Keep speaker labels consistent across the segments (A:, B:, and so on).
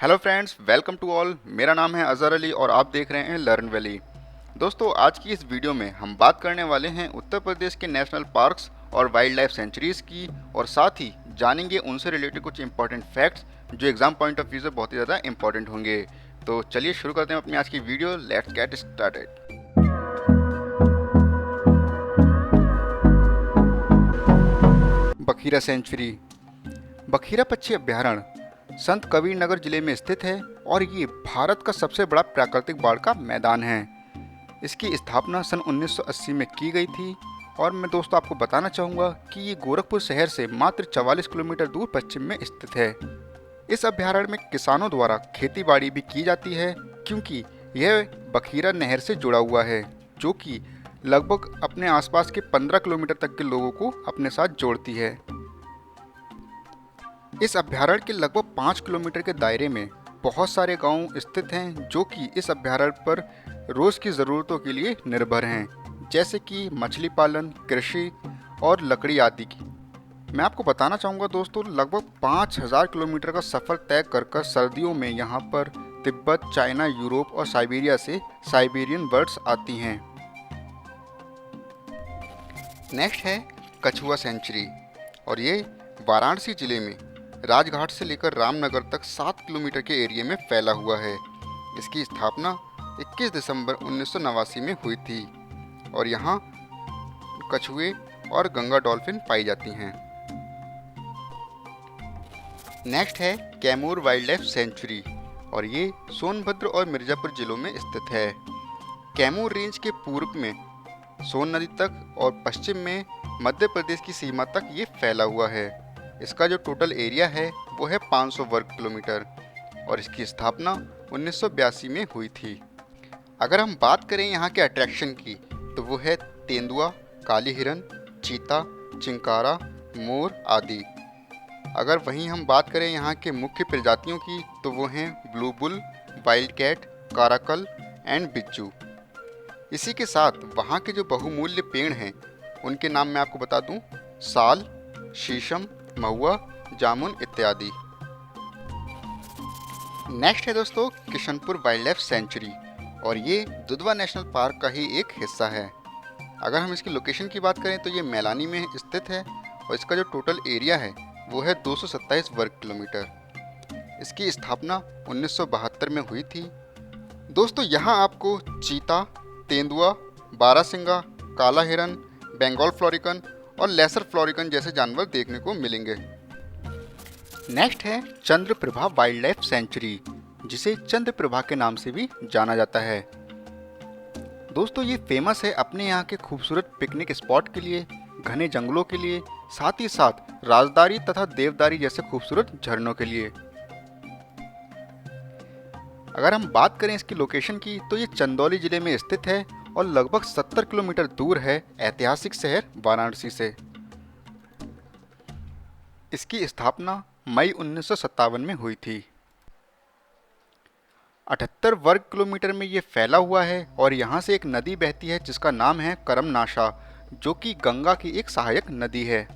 A: Hello friends, welcome to all. मेरा नाम है अज़हर अली और आप देख रहे हैं लर्न वैली। दोस्तों, आज की इस वीडियो में हम बात करने वाले हैं उत्तर प्रदेश के नेशनल पार्क्स और वाइल्ड लाइफ सेंचुरीज़ की, और साथ ही जानेंगे उनसे रिलेटेड कुछ इंपॉर्टेंट फैक्ट्स जो एग्जाम पॉइंट ऑफ व्यू से बहुत ही ज़्यादा इंपॉर्टेंट होंगे। तो चलिए शुरू करते हैं अपनी आज की video. Let's get started. Bakhira sanctuary. Bakhira पक्षी अभ्यारण्य संत कबीर नगर जिले में स्थित है और ये भारत का सबसे बड़ा प्राकृतिक बाड़ का मैदान है। इसकी स्थापना सन 1980 में की गई थी और मैं दोस्तों आपको बताना चाहूँगा कि ये गोरखपुर शहर से मात्र 44 किलोमीटर दूर पश्चिम में स्थित है। इस अभ्यारण्य में किसानों द्वारा खेती बाड़ी भी की जाती है क्योंकि यह बखीरा नहर से जुड़ा हुआ है, जो कि लगभग अपने आसपास के 15 किलोमीटर तक के लोगों को अपने साथ जोड़ती है। इस अभ्यारण्य के लगभग 5 किलोमीटर के दायरे में बहुत सारे गांव स्थित हैं जो कि इस अभ्यारण्य पर रोज़ की ज़रूरतों के लिए निर्भर हैं, जैसे कि मछली पालन, कृषि और लकड़ी आदि की। मैं आपको बताना चाहूँगा दोस्तों, लगभग 5000 किलोमीटर का सफ़र तय कर सर्दियों में यहाँ पर तिब्बत, चाइना, यूरोप और साइबेरिया से साइबेरियन बर्ड्स आती हैं। नेक्स्ट है कछुआ सेंचुरी, और ये वाराणसी जिले में राजघाट से लेकर रामनगर तक 7 किलोमीटर के एरिया में फैला हुआ है। इसकी स्थापना 21 दिसंबर 1989 में हुई थी और यहाँ कछुए और गंगा डॉल्फिन पाई जाती हैं। नेक्स्ट है कैमूर वाइल्ड लाइफ सेंचुरी, और ये सोनभद्र और मिर्ज़ापुर जिलों में स्थित है। कैमूर रेंज के पूर्व में सोन नदी तक और पश्चिम में मध्य प्रदेश की सीमा तक ये फैला हुआ है। इसका जो टोटल एरिया है वो है 500 वर्ग किलोमीटर और इसकी स्थापना 1982 में हुई थी। अगर हम बात करें यहाँ के अट्रैक्शन की तो वो है तेंदुआ, काली हिरन, चीता, चिंकारा, मोर आदि। अगर वहीं हम बात करें यहाँ के मुख्य प्रजातियों की तो वो हैं blue bull, wild cat, caracal and बिच्छू। इसी के साथ वहाँ के जो बहुमूल्य पेड़ हैं उनके नाम मैं आपको बता दूँ: साल, शीशम, महुआ, जामुन इत्यादि। नेक्स्ट है दोस्तों किशनपुर वाइल्ड लाइफ सेंचुरी, और ये दुधवा नेशनल पार्क का ही एक हिस्सा है। अगर हम इसकी लोकेशन की बात करें तो ये मैलानी में स्थित है और इसका जो टोटल एरिया है वो है 227 वर्ग किलोमीटर। इसकी स्थापना 1972 में हुई थी। दोस्तों, यहाँ आपको चीता, तेंदुआ, बारहसिंगा, काला हिरन, बंगाल फ्लोरिकन और लेसर फ्लोरिकन जैसे जानवर देखने को मिलेंगे। नेक्स्ट है चंद्रप्रभा वाइल्ड लाइफ सेंचुरी, जिसे चंद्रप्रभा के नाम से भी जाना जाता है। दोस्तों, ये फेमस है अपने यहाँ के खूबसूरत पिकनिक स्पॉट के लिए, घने जंगलों के लिए, साथ ही साथ राजदारी तथा देवदारी जैसे खूबसूरत झरनों के लिए। अगर हम बात करें इसकी लोकेशन की तो ये चंदौली जिले में स्थित है और लगभग 70 किलोमीटर दूर है ऐतिहासिक शहर वाराणसी से। इसकी स्थापना मई 1957 में हुई थी। 78 वर्ग किलोमीटर में ये फैला हुआ है और यहाँ से एक नदी बहती है जिसका नाम है करमनाशा, जो कि गंगा की एक सहायक नदी है।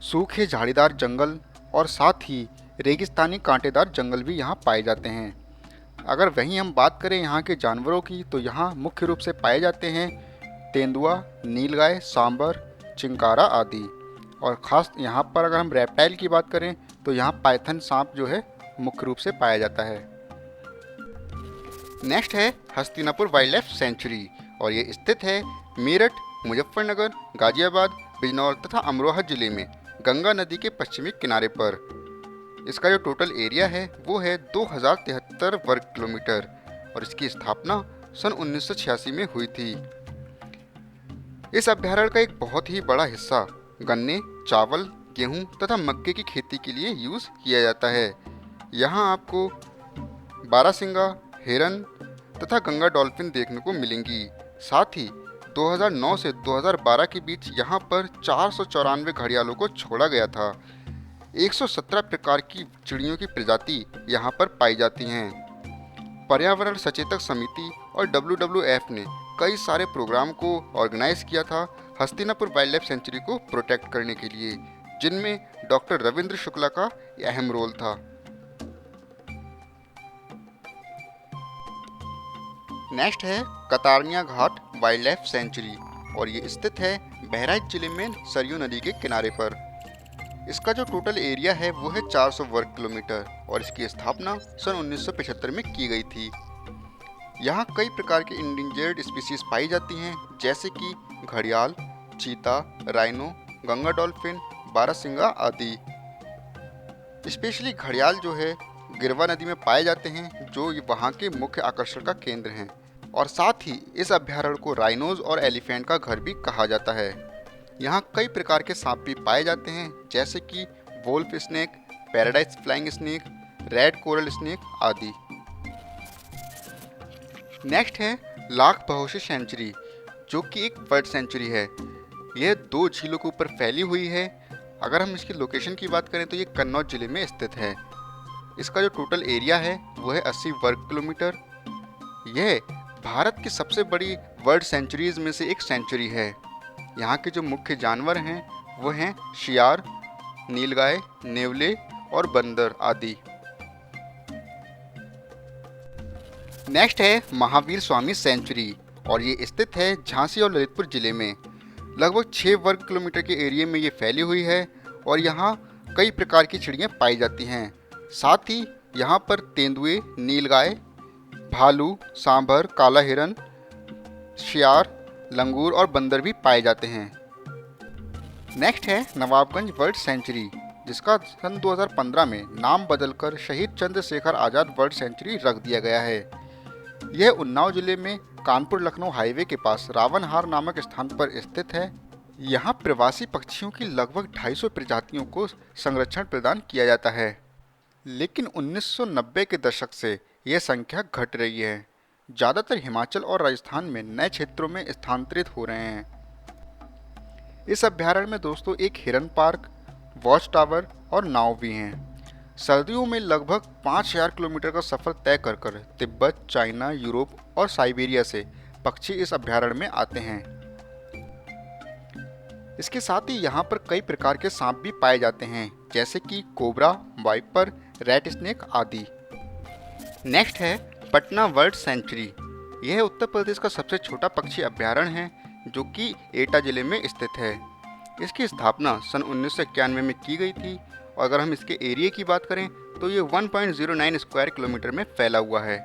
A: सूखे झाड़ीदार जंगल और साथ ही रेगिस्तानी कांटेदार जंगल भी यहाँ पाए जाते हैं। अगर वहीं हम बात करें यहाँ के जानवरों की तो यहाँ मुख्य रूप से पाए जाते हैं तेंदुआ, नीलगाय, सांबर, चिंकारा आदि। और ख़ास यहाँ पर अगर हम रेप्टाइल की बात करें तो यहाँ पाइथन सांप जो है मुख्य रूप से पाया जाता है। नेक्स्ट है हस्तिनापुर वाइल्ड लाइफ सेंचुरी, और ये स्थित है मेरठ, मुजफ्फरनगर, गाजियाबाद, बिजनौर तथा अमरोहा जिले में गंगा नदी के पश्चिमी किनारे पर। इसका जो टोटल एरिया है वो है 2073 वर्ग किलोमीटर और इसकी स्थापना सन 1986 में हुई थी। इस अभ्यारण्य का एक बहुत ही बड़ा हिस्सा गन्ने, चावल, गेहूं तथा मक्के की खेती के लिए यूज़ किया जाता है। यहाँ आपको बारहसिंगा, हिरन तथा गंगा डॉल्फिन देखने को मिलेंगी। साथ ही 2009 से 2012 के बीच यहाँ पर 494 घड़ियालों को छोड़ा गया था। 117 प्रकार की चिड़ियों की प्रजाति यहाँ पर पाई जाती हैं। पर्यावरण सचेतक समिति और WWF ने कई सारे प्रोग्राम को ऑर्गेनाइज किया था हस्तिनापुर वाइल्ड लाइफ सेंचुरी को प्रोटेक्ट करने के लिए, जिनमें डॉक्टर रविंद्र शुक्ला का अहम रोल था। नेक्स्ट है कतारनिया घाट वाइल्ड लाइफ सेंचुरी और ये स्थित है बहराइच जिले में सरयू नदी के किनारे पर। इसका जो टोटल एरिया है वो है 400 वर्ग किलोमीटर और इसकी स्थापना सन 1975 में की गई थी। यहाँ कई प्रकार के इंडेंजर्ड स्पीशीज पाई जाती हैं जैसे कि घड़ियाल, चीता, राइनो, गंगा डॉल्फिन, बारहसिंगा आदि। स्पेशली घड़ियाल जो है गिरवा नदी में पाए जाते हैं जो वहाँ के मुख्य आकर्षण का केंद्र हैं और साथ ही इस अभ्यारण्य को राइनोज और एलिफेंट का घर भी कहा जाता है। यहाँ कई प्रकार के सांप भी पाए जाते हैं जैसे कि wolf snake, paradise flying snake, red coral snake आदि। नेक्स्ट है लाख बहुशी सेंचुरी जो कि एक बर्ड सेंचुरी है। यह 2 झीलों के ऊपर फैली हुई है। अगर हम इसकी लोकेशन की बात करें तो ये कन्नौज जिले में स्थित है। इसका जो टोटल एरिया है वो है 80 वर्ग किलोमीटर। यह भारत की सबसे बड़ी बर्ड सेंचुरीज में से एक सेंचुरी है। यहाँ के जो मुख्य जानवर हैं वो हैं शियार, नीलगाय, नेवले और बंदर आदि। नेक्स्ट है महावीर स्वामी सेंचुरी और ये स्थित है झांसी और ललितपुर जिले में। लगभग 6 वर्ग किलोमीटर के एरिया में ये फैली हुई है और यहाँ कई प्रकार की चिड़ियाँ पाई जाती हैं। साथ ही यहाँ पर तेंदुए, नीलगाय, भालू, सांभर, काला हिरन, शियार, लंगूर और बंदर भी पाए जाते हैं। नेक्स्ट है नवाबगंज बर्ड सेंचुरी जिसका सन 2015 में नाम बदलकर शहीद चंद्रशेखर आज़ाद बर्ड सेंचुरी रख दिया गया है। यह उन्नाव जिले में कानपुर लखनऊ हाईवे के पास रावणहार नामक स्थान पर स्थित है। यहाँ प्रवासी पक्षियों की लगभग 250 प्रजातियों को संरक्षण प्रदान किया जाता है, लेकिन 1990 के दशक से यह संख्या घट रही है। ज़्यादातर हिमाचल और राजस्थान में नए क्षेत्रों में स्थानांतरित हो रहे हैं। इस अभ्यारण्य में दोस्तों एक हिरन पार्क, वॉच टावर और नाव भी हैं। सर्दियों में लगभग 5000 किलोमीटर का सफ़र तय कर कर तिब्बत, चाइना, यूरोप और साइबेरिया से पक्षी इस अभ्यारण्य में आते हैं। इसके साथ ही यहाँ पर कई प्रकार के सांप भी पाए जाते हैं जैसे कि कोबरा, वाइपर, रेड स्नेक आदि। नेक्स्ट है पटना बर्ड सेंचुरी। यह उत्तर प्रदेश का सबसे छोटा पक्षी अभ्यारण्य है जो कि एटा जिले में स्थित है। इसकी स्थापना सन 1991 में की गई थी और अगर हम इसके एरिया की बात करें तो ये 1.09 स्क्वायर किलोमीटर में फैला हुआ है।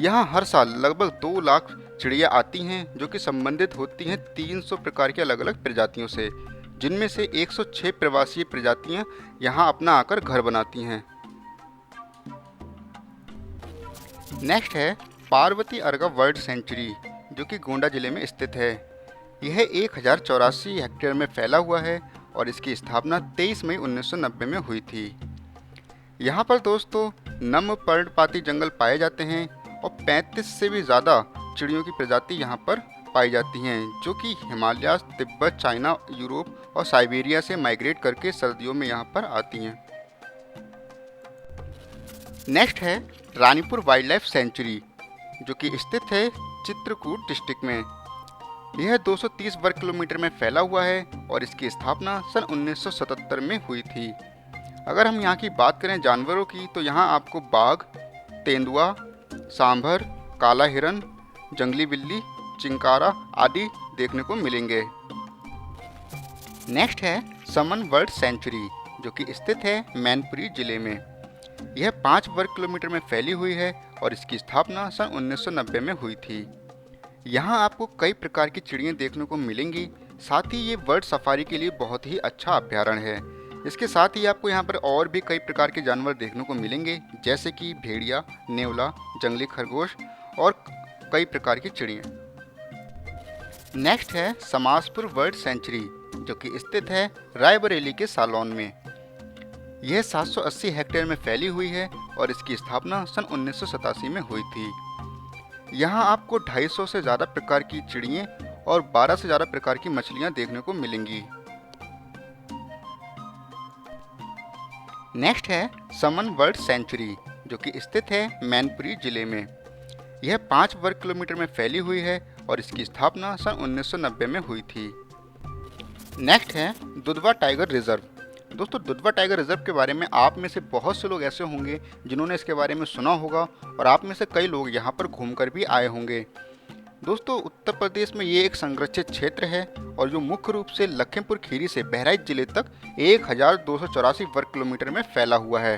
A: यहाँ हर साल लगभग 2 लाख चिड़िया आती हैं जो कि संबंधित होती हैं 300 प्रकार की अलग अलग प्रजातियों से, जिनमें से 106 प्रवासी प्रजातियाँ यहाँ अपना आकर घर बनाती हैं। नेक्स्ट है पार्वती अर्गा बर्ड सेंचुरी जो कि गोंडा जिले में स्थित है। यह 1084 हेक्टेयर में फैला हुआ है और इसकी स्थापना 23 मई 1990 में हुई थी। यहाँ पर दोस्तों नम पर्णपाती जंगल पाए जाते हैं और 35 से भी ज़्यादा चिड़ियों की प्रजाति यहाँ पर पाई जाती हैं जो कि हिमालय, तिब्बत, चाइना, यूरोप और साइबेरिया से माइग्रेट करके सर्दियों में यहाँ पर आती हैं। नेक्स्ट है रानीपुर वाइल्ड लाइफ सेंचुरी जो कि स्थित है चित्रकूट डिस्ट्रिक्ट में। यह 230 वर्ग किलोमीटर में फैला हुआ है और इसकी स्थापना सन 1977 में हुई थी। अगर हम यहाँ की बात करें जानवरों की तो यहाँ आपको बाघ, तेंदुआ, सांभर, काला हिरन, जंगली बिल्ली, चिंकारा आदि देखने को मिलेंगे। नेक्स्ट है समन बर्ड सेंचुरी जो कि स्थित है मैनपुरी जिले में। यह 5 वर्ग किलोमीटर में फैली हुई है और इसकी स्थापना सन 1990 में हुई थी। यहाँ आपको कई प्रकार की चिड़ियाँ देखने को मिलेंगी। साथ ही ये बर्ड सफारी के लिए बहुत ही अच्छा अभ्यारण्य है। इसके साथ ही आपको यहाँ पर और भी कई प्रकार के जानवर देखने को मिलेंगे जैसे कि भेड़िया, नेवला, जंगली खरगोश और कई प्रकार की चिड़ियाँ। नेक्स्ट है समासपुर बर्ड सेंचुरी जो कि स्थित है रायबरेली के सालौन में। यह 780 हेक्टेयर में फैली हुई है और इसकी स्थापना सन 1987 में हुई थी। यहाँ आपको 250 से ज़्यादा प्रकार की चिड़ियाँ और 12 से ज़्यादा प्रकार की मछलियाँ देखने को मिलेंगी। नेक्स्ट है समन बर्ड सेंचुरी जो कि स्थित है मैनपुरी जिले में। यह 5 वर्ग किलोमीटर में फैली हुई है और इसकी स्थापना सन 1990 में हुई थी। नेक्स्ट है दुधवा टाइगर रिजर्व दोस्तों, दुधवा टाइगर रिजर्व के बारे में आप में से बहुत से लोग ऐसे होंगे जिन्होंने इसके बारे में सुना होगा और आप में से कई लोग यहाँ पर घूमकर भी आए होंगे। दोस्तों, उत्तर प्रदेश में ये एक संरक्षित क्षेत्र है और जो मुख्य रूप से लखीमपुर खीरी से बहराइच जिले तक 1284 वर्ग किलोमीटर में फैला हुआ है।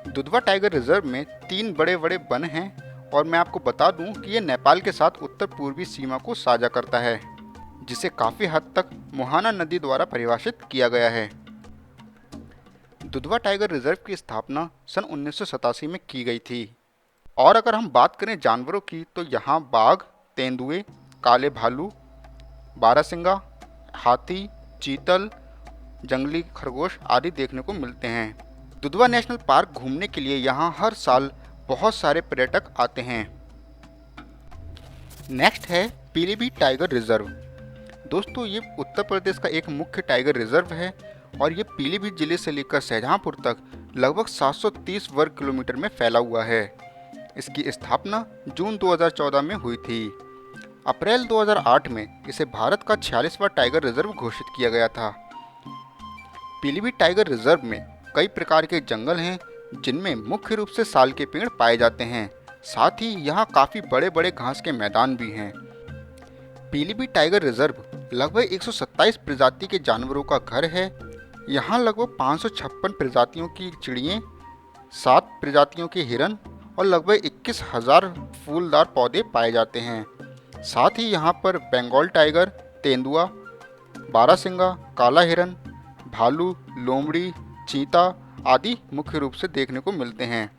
A: दुधवा टाइगर रिजर्व में 3 बड़े बड़े वन हैं और मैं आपको बता दूं कि ये नेपाल के साथ उत्तर पूर्वी सीमा को साझा करता है, जिसे काफ़ी हद तक मोहाना नदी द्वारा परिभाषित किया गया है। दुधवा टाइगर रिजर्व की स्थापना सन 1987 में की गई थी। और अगर हम बात करें जानवरों की तो यहाँ बाघ, तेंदुए, काले भालू, बारहसिंगा, हाथी, चीतल, जंगली खरगोश आदि देखने को मिलते हैं। दुधवा नेशनल पार्क घूमने के लिए यहाँ हर साल बहुत सारे पर्यटक आते हैं। नेक्स्ट है पीलीभीत टाइगर रिजर्व। दोस्तों, ये उत्तर प्रदेश का एक मुख्य टाइगर रिजर्व है और ये पीलीभीत जिले से लेकर शाहजहांपुर तक लगभग 730 वर्ग किलोमीटर में फैला हुआ है। इसकी स्थापना जून 2014 में हुई थी। अप्रैल 2008 में इसे भारत का 46वां टाइगर रिजर्व घोषित किया गया था। पीलीभीत टाइगर रिजर्व में कई प्रकार के जंगल हैं जिनमें मुख्य रूप से साल के पेड़ पाए जाते हैं। साथ ही यहाँ काफ़ी बड़े बड़े घास के मैदान भी हैं। पीलीभीत टाइगर रिजर्व लगभग 127 प्रजाति के जानवरों का घर है। यहाँ लगभग 556 प्रजातियों की चिड़ियाँ, 7 प्रजातियों के हिरन और लगभग 21,000 फूलदार पौधे पाए जाते हैं। साथ ही यहाँ पर बंगाल टाइगर, तेंदुआ, बारहसिंगा, काला हिरन, भालू, लोमड़ी, चीता आदि मुख्य रूप से देखने को मिलते हैं।